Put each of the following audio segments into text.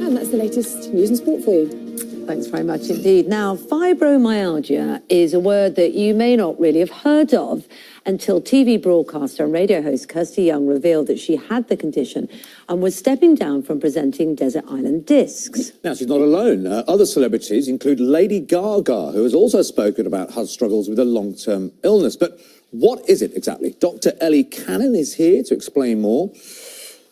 And that's the latest news and sport for you. Thanks very much indeed. Now, fibromyalgia is a word that you may not really have heard of until TV broadcaster and radio host Kirsty Young revealed that she had the condition and was stepping down from presenting Desert Island Discs. Now, she's not alone. Other celebrities include Lady Gaga, who has also spoken about her struggles with a long-term illness. But what is it exactly? Dr. Ellie Cannon is here to explain more.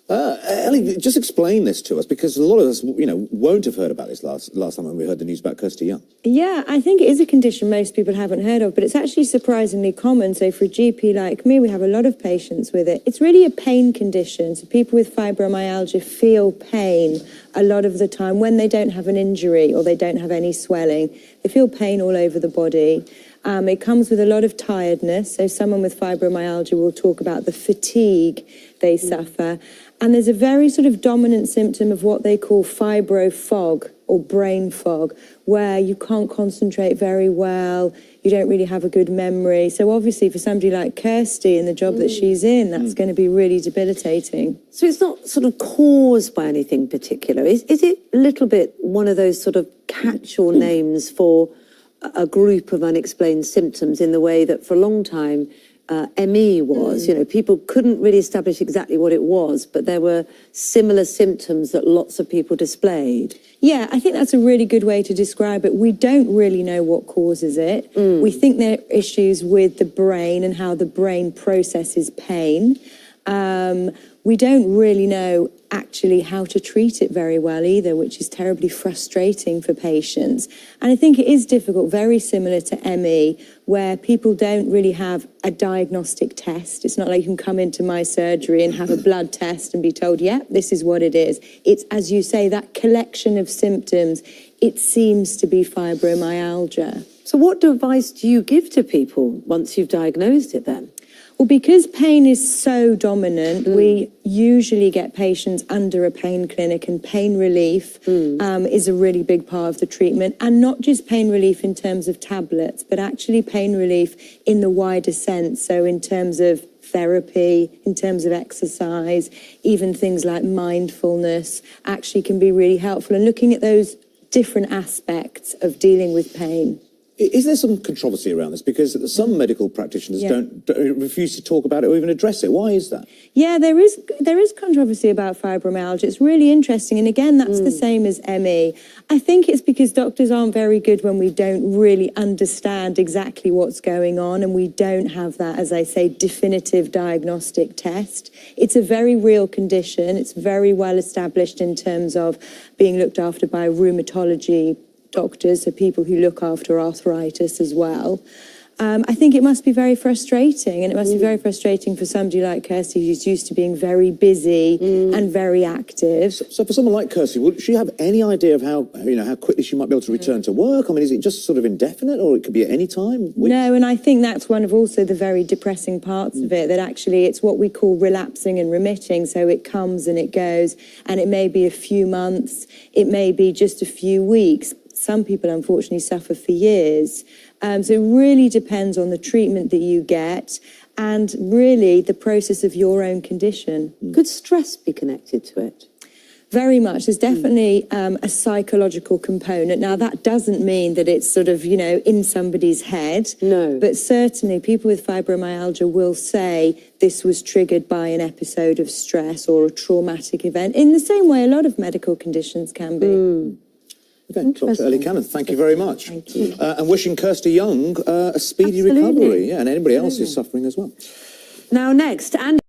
Ellie, just explain this to us, because a lot of us, won't have heard about this last time when we heard the news about Kirsty Young. Yeah, I think it is a condition most people haven't heard of, but it's actually surprisingly common. So for a GP like me, we have a lot of patients with it. It's really a pain condition. So people with fibromyalgia feel pain a lot of the time when they don't have an injury or they don't have any swelling. They feel pain all over the body. It comes with a lot of tiredness. So someone with fibromyalgia will talk about the fatigue they suffer. And there's a very sort of dominant symptom of what they call fibro fog or brain fog, where you can't concentrate very well, you don't really have a good memory. So obviously for somebody like Kirsty and the job that she's in, that's going to be really debilitating. So it's not sort of caused by anything particular. Is it a little bit one of those sort of catch-all names for a group of unexplained symptoms, in the way that for a long time ME was, people couldn't really establish exactly what it was, but there were similar symptoms that lots of people displayed. Yeah, I think that's a really good way to describe it. We don't really know what causes it. We think there are issues with the brain and how the brain processes pain. We don't really know actually how to treat it very well either, which is terribly frustrating for patients. And I think it is difficult, very similar to ME, where people don't really have a diagnostic test. It's not like you can come into my surgery and have a blood test and be told, yeah, this is what it is. It's, as you say, that collection of symptoms. It seems to be fibromyalgia. So what advice do you give to people once you've diagnosed it then? Well, because pain is so dominant, we usually get patients under a pain clinic, and pain relief is a really big part of the treatment. And not just pain relief in terms of tablets, but actually pain relief in the wider sense. So in terms of therapy, in terms of exercise, even things like mindfulness actually can be really helpful. And looking at those different aspects of dealing with pain. Is there some controversy around this? Because some medical practitioners don't refuse to talk about it or even address it. Why is that? Yeah, there is controversy about fibromyalgia. It's really interesting. And again, that's the same as ME. I think it's because doctors aren't very good when we don't really understand exactly what's going on, and we don't have that, as I say, definitive diagnostic test. It's a very real condition. It's very well established in terms of being looked after by rheumatology doctors, so people who look after arthritis as well. I think it must be very frustrating, and it must be very frustrating for somebody like Kirsty, who's used to being very busy and very active. So for someone like Kirsty, would she have any idea of how quickly she might be able to return to work? I mean, is it just sort of indefinite, or it could be at any time? No, and I think that's one of also the very depressing parts of it, that actually it's what we call relapsing and remitting. So it comes and it goes, and it may be a few months, it may be just a few weeks. Some people, unfortunately, suffer for years. So it really depends on the treatment that you get and really the process of your own condition. Could stress be connected to it? Very much. There's definitely a psychological component. Now, that doesn't mean that it's sort of, in somebody's head. No. But certainly people with fibromyalgia will say this was triggered by an episode of stress or a traumatic event, in the same way a lot of medical conditions can be. Okay, Dr. Ellie Cannon, thank you very much. Thank you. And wishing Kirsty Young a speedy recovery, and anybody else who's suffering as well. Now next, and